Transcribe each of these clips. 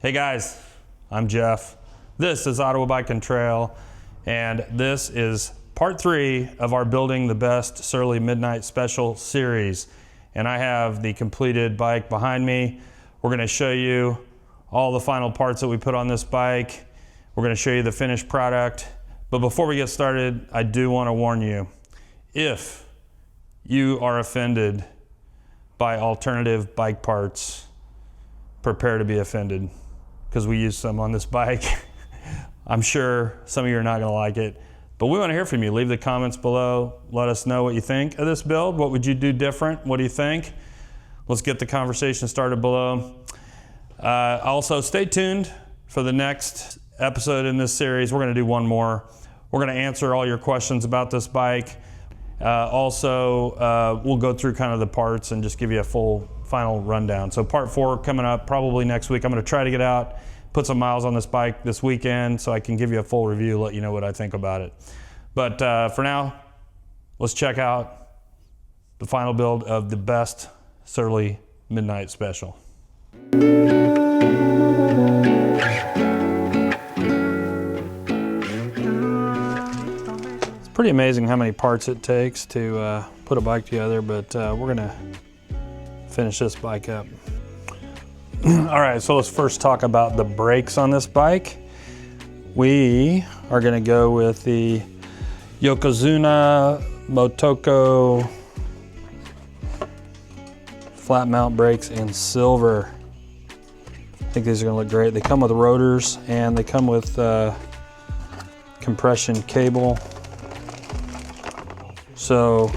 Hey guys, I'm Jeff. This is Ottawa Bike and Trail, and this is part 3 of our Building the Best Surly Midnight Special series. And I have the completed bike behind me. We're gonna show you all the final parts that we put on this bike. We're gonna show you the finished product. But before we get started, I do wanna warn you, if you are offended by alternative bike parts, prepare to be offended, because we use some on this bike. I'm sure some of you are not gonna like it, but we wanna hear from you. Leave the comments below. Let us know what you think of this build. What would you do different? What do you think? Let's get the conversation started below. Also, stay tuned for the next episode in this series. We're gonna do one more. We're gonna answer all your questions about this bike. We'll go through kind of the parts and just give you a full final rundown. So part 4 coming up probably next week. I'm gonna try to get out, put some miles on this bike this weekend so I can give you a full review, let you know what I think about it. But for now, let's check out the final build of the best Surly Midnight Special. It's pretty amazing how many parts it takes to put a bike together, but we're gonna finish this bike up. All right, so let's first talk about the brakes on this bike. We are gonna go with the Yokozuna Motoko flat mount brakes in silver. I think these are gonna look great. They come with rotors and they come with compression cable. So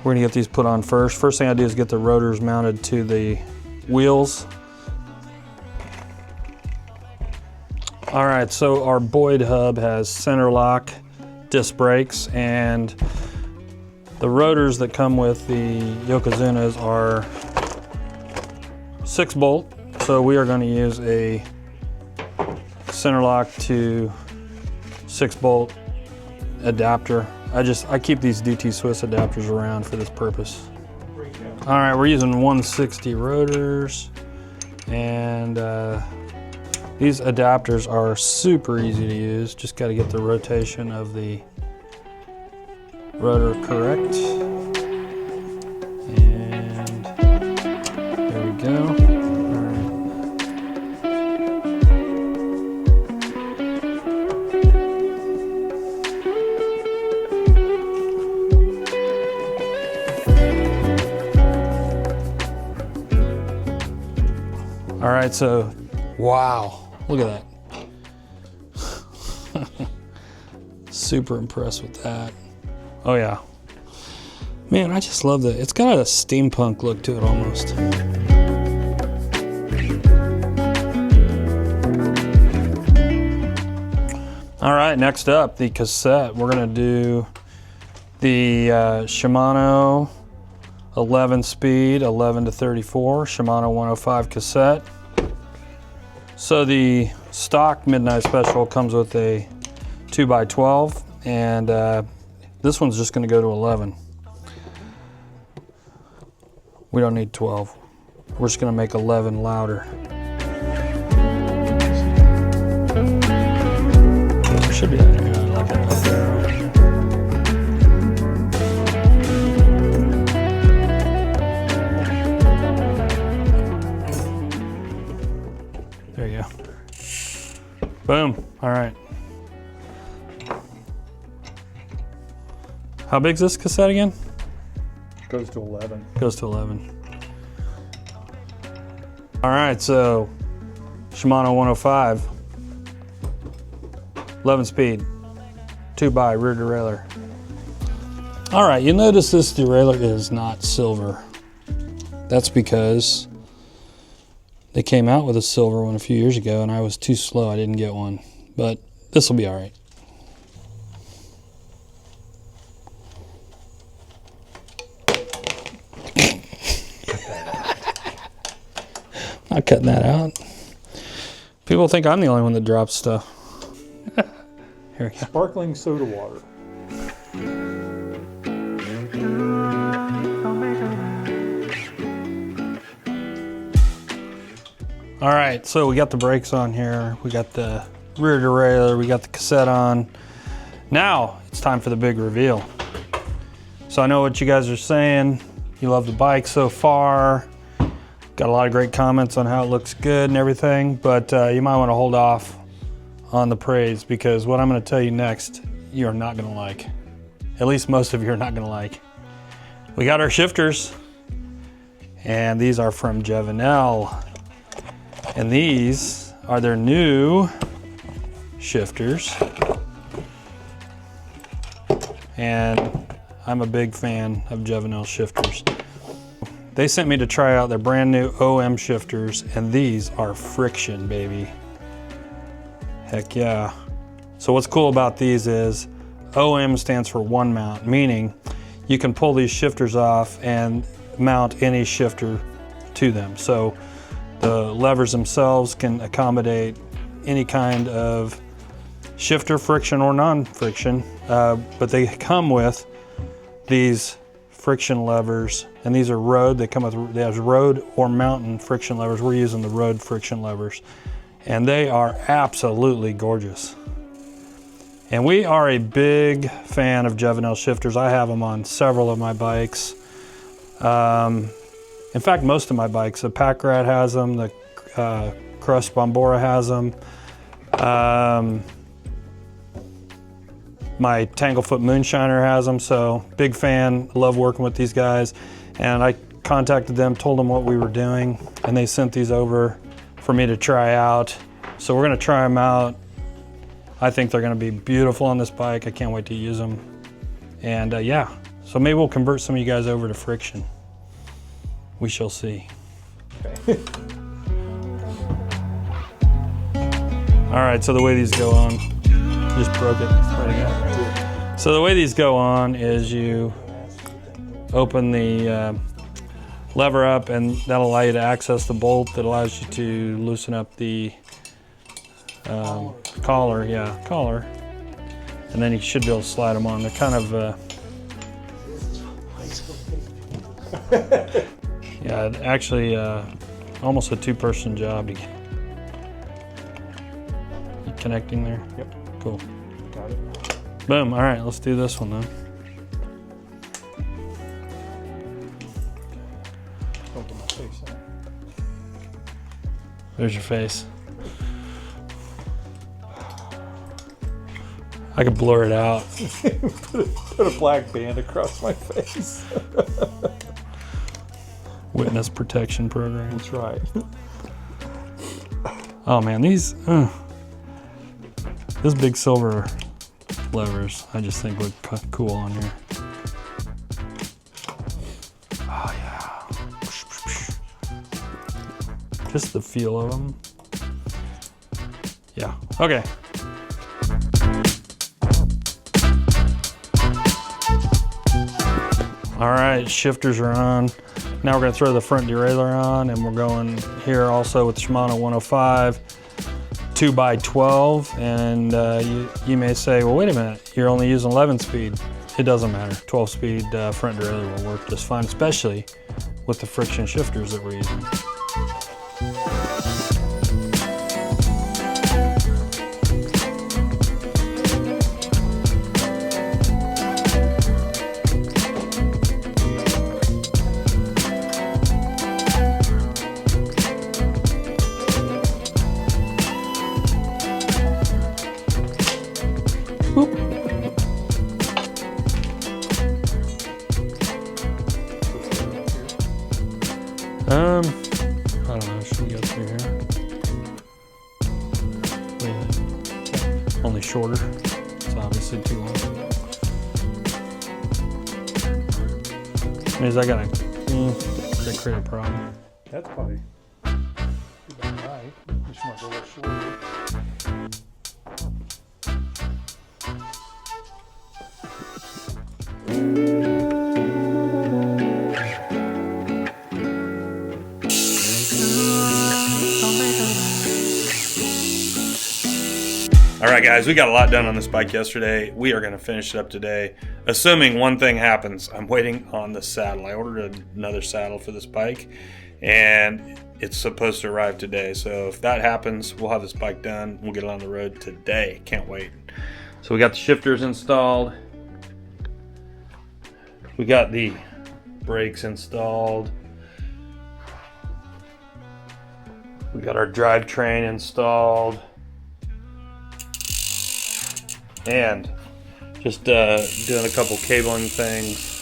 we're gonna get these put on first. First thing I do is get the rotors mounted to the wheels. All right, so our Boyd hub has center lock disc brakes, and the rotors that come with the Yokozunas are 6-bolt. So we are gonna use a center lock to 6-bolt adapter. I keep these DT Swiss adapters around for this purpose. All right, we're using 160 rotors, and these adapters are super easy to use. Just got to get the rotation of the rotor correct. And there we go. All right, so, wow, look at that. Super impressed with that. Oh yeah. Man, I just love that. It's got a steampunk look to it almost. All right, next up, the cassette. We're gonna do the Shimano 11 speed, 11 to 34, Shimano 105 cassette. So the stock Midnight Special comes with a 2x12, and this one's just gonna go to 11. We don't need 12. We're just gonna make 11 louder. There should be like an up arrow. There you go. Boom. All right. How big's this cassette again? Goes to 11. Goes to 11. All right, so Shimano 105, 11 speed, 2x rear derailleur. All right, you notice this derailleur is not silver. That's because they came out with a silver one a few years ago and I was too slow, I didn't get one. But this will be all right. Not cutting that out. People think I'm the only one that drops stuff. Here we go. Sparkling soda water. All right, so we got the brakes on here. We got the rear derailleur. We got the cassette on. Now it's time for the big reveal. So I know what you guys are saying. You love the bike so far. Got a lot of great comments on how it looks good and everything, but you might want to hold off on the praise, because what I'm going to tell you next, you're not going to like. At least most of you are not going to like. We got our shifters, and these are from Gevenalle. And these are their new shifters. And I'm a big fan of Gevenalle shifters. They sent me to try out their brand new OM shifters, and these are friction, baby. Heck yeah. So what's cool about these is OM stands for one mount, meaning you can pull these shifters off and mount any shifter to them. So the levers themselves can accommodate any kind of shifter, friction or non-friction, but they come with these friction levers, and these are road. They have road or mountain friction levers. We're using the road friction levers, and they are absolutely gorgeous. And we are a big fan of Gevenalle shifters. I have them on several of my bikes. In fact, most of my bikes. The Pack Rat has them, the Crust Bombora has them. My Tanglefoot Moonshiner has them, so big fan, love working with these guys. And I contacted them, told them what we were doing, and they sent these over for me to try out. So we're gonna try them out. I think they're gonna be beautiful on this bike. I can't wait to use them. And yeah, so maybe we'll convert some of you guys over to friction. We shall see. Okay. All right, so the way these go on, just broke it. So the way these go on is you open the lever up, and that'll allow you to access the bolt that allows you to loosen up the collar, and then you should be able to slide them on. They're kind of, yeah, actually almost a two-person job. You connecting there? Yep. Cool. Got it. Boom. All right, let's do this one then. Don't put my face in. There's your face. I could blur it out. Put a black band across my face. Witness protection program. That's right. Oh man, these big silver levers, I just think look cool on here. Oh yeah. Just the feel of them. Yeah, okay. All right, shifters are on. Now we're gonna throw the front derailleur on, and we're going here also with the Shimano 105 2x12. And you may say, well, wait a minute, you're only using 11 speed. It doesn't matter, 12 speed front derailleur will work just fine, especially with the friction shifters that we're using. I don't know, should we go through here? What do you think? Only shorter, it's obviously too long. Means I gotta create a problem. That's probably about right. Just want to go a little shorter. All right, guys, we got a lot done on this bike yesterday. We are going to finish it up today, assuming one thing happens. I'm waiting on the saddle. I ordered another saddle for this bike, and it's supposed to arrive today. So if that happens, we'll have this bike done. We'll get it on the road today. Can't wait. So we got the shifters installed. We got the brakes installed. We got our drivetrain installed. And just doing a couple cabling things.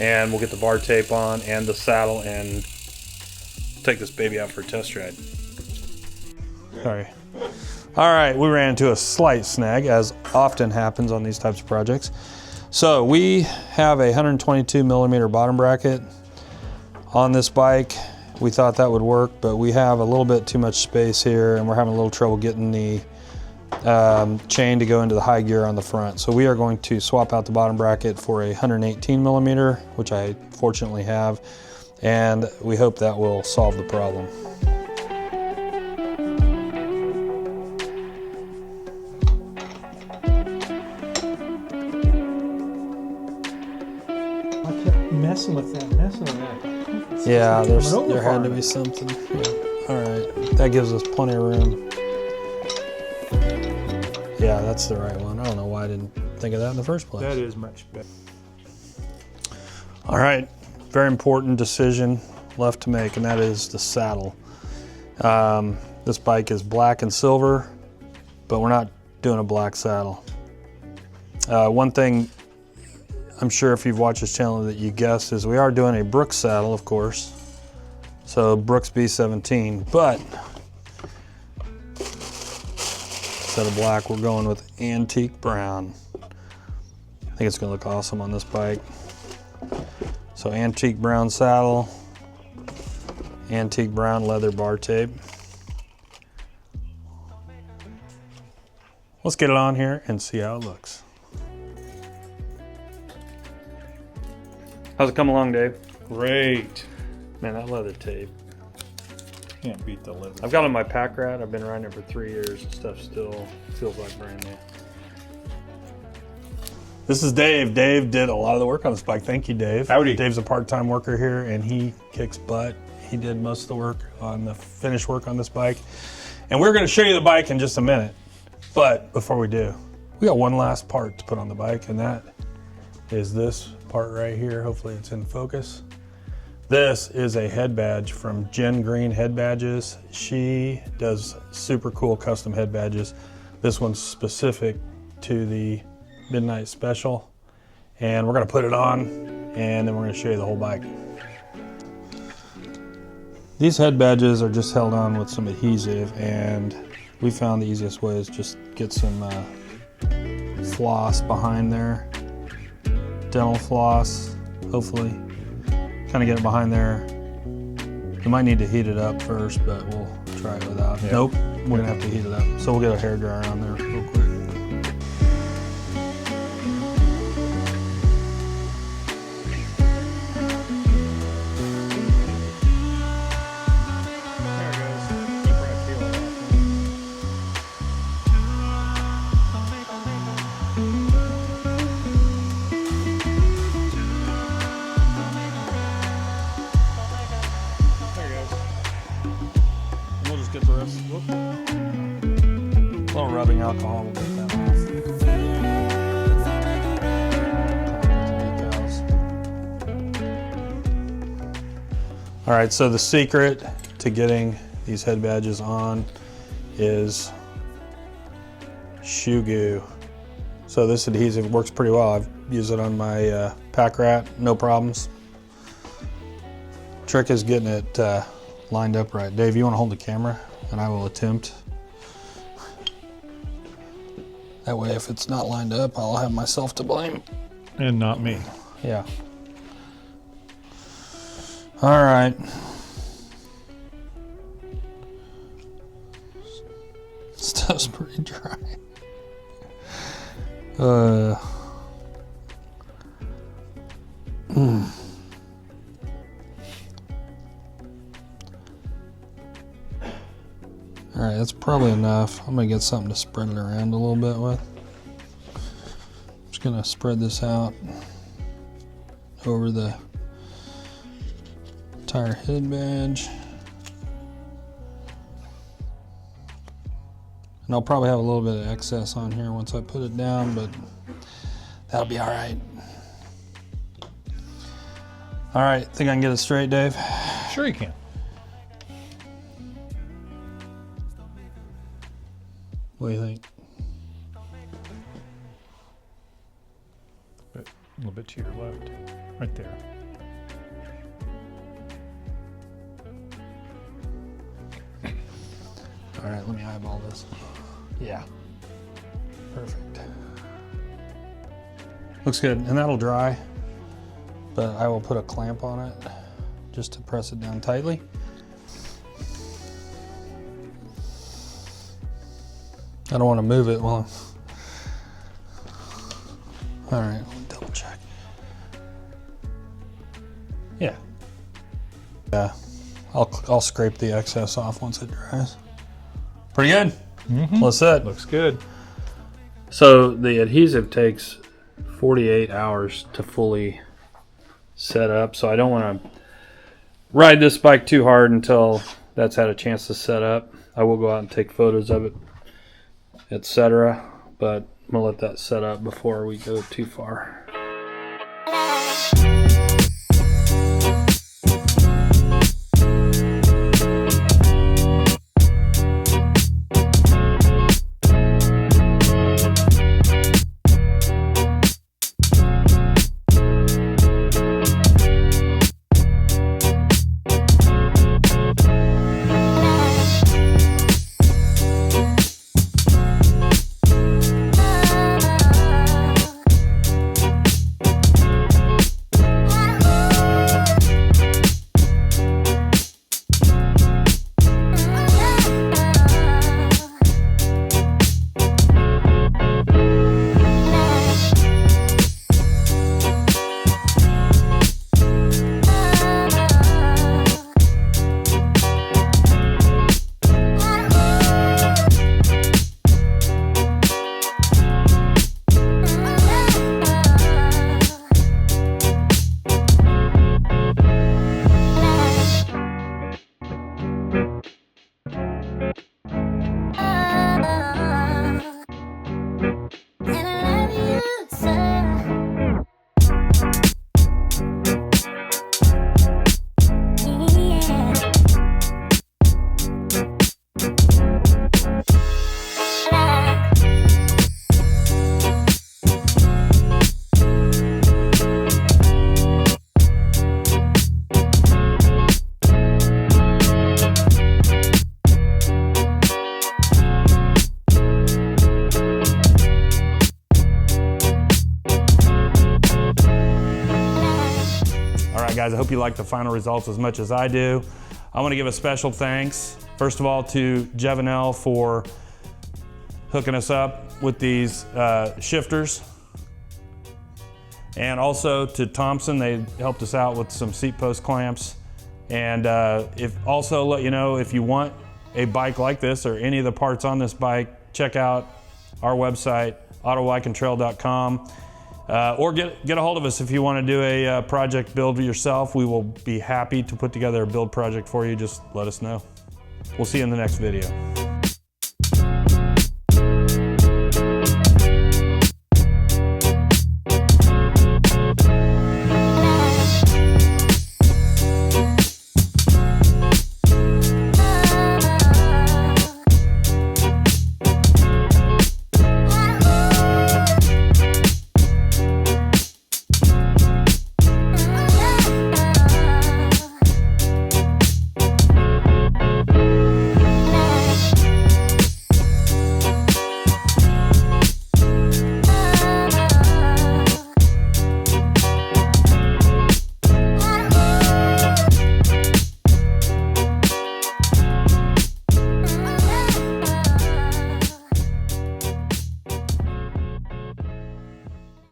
And we'll get the bar tape on and the saddle and take this baby out for a test ride. Sorry. All right, we ran into a slight snag, as often happens on these types of projects. So we have a 122 millimeter bottom bracket on this bike. We thought that would work, but we have a little bit too much space here and we're having a little trouble getting the chain to go into the high gear on the front. So we are going to swap out the bottom bracket for a 118 millimeter, which I fortunately have, and we hope that will solve the problem. I kept messing with that. Yeah, there had to be something. Yeah. All right, that gives us plenty of room. Yeah, that's the right one. I don't know why I didn't think of that in the first place. That is much better. All right, very important decision left to make, and that is the saddle. This bike is black and silver, but we're not doing a black saddle. One thing I'm sure if you've watched this channel that you guessed is we are doing a Brooks saddle, of course. So Brooks B17, but instead of black, we're going with antique brown. I think it's gonna look awesome on this bike. So antique brown saddle, antique brown leather bar tape. Let's get it on here and see how it looks. How's it come along, Dave? Great. Man, that leather tape. Can't beat the leather. I've got it on my pack rat. I've been riding it for 3 years and stuff still feels like brand new. This is Dave. Dave did a lot of the work on this bike. Thank you, Dave. Howdy. Dave's a part-time worker here and he kicks butt. He did most of the work on the finished work on this bike. And we're gonna show you the bike in just a minute. But before we do, we got one last part to put on the bike, and that is this part right here. Hopefully it's in focus. This is a head badge from Jen Green Head Badges. She does super cool custom head badges. This one's specific to the Midnight Special. And we're gonna put it on and then we're gonna show you the whole bike. These head badges are just held on with some adhesive, and we found the easiest way is just get some floss behind there. Dental floss, hopefully. Kind of get it behind there. You might need to heat it up first, but we'll try it without. Yeah. Nope, we're gonna have to heat it up. So we'll get a hairdryer on there real quick. A little rubbing alcohol will get that off. All right, so the secret to getting these head badges on is shoe goo. So this adhesive works pretty well. I've used it on my pack rat, no problems. Trick is getting it lined up right. Dave, you want to hold the camera and I will attempt. That way if it's not lined up, I'll have myself to blame. And not me. Yeah. All right. Stuff's pretty dry. All right, that's probably enough. I'm gonna get something to spread it around a little bit with. Just gonna spread this out over the Tire head badge. And I'll probably have a little bit of excess on here once I put it down, but that'll be all right. All right, think I can get it straight, Dave? Sure you can. What do you think? A little bit to your left, right there. All right, let me eyeball this. Yeah, perfect. Looks good, and that'll dry, but I will put a clamp on it just to press it down tightly. I don't want to move it while all right, let me double check. Yeah. Yeah, I'll scrape the excess off once it dries. Pretty good. Mm-hmm. That's it. Looks good. So the adhesive takes 48 hours to fully set up, so I don't want to ride this bike too hard until that's had a chance to set up. I will go out and take photos of it, etc., but I'm gonna let that set up before we go too far. Guys, I hope you like the final results as much as I do. I want to give a special thanks, first of all, to Gevenalle for hooking us up with these shifters, and also to Thomson. They helped us out with some seat post clamps. And also let you know, if you want a bike like this or any of the parts on this bike, check out our website, ottawabikeandtrail.com. Or get a hold of us if you want to do a project build yourself. We will be happy to put together a build project for you. Just let us know. We'll see you in the next video.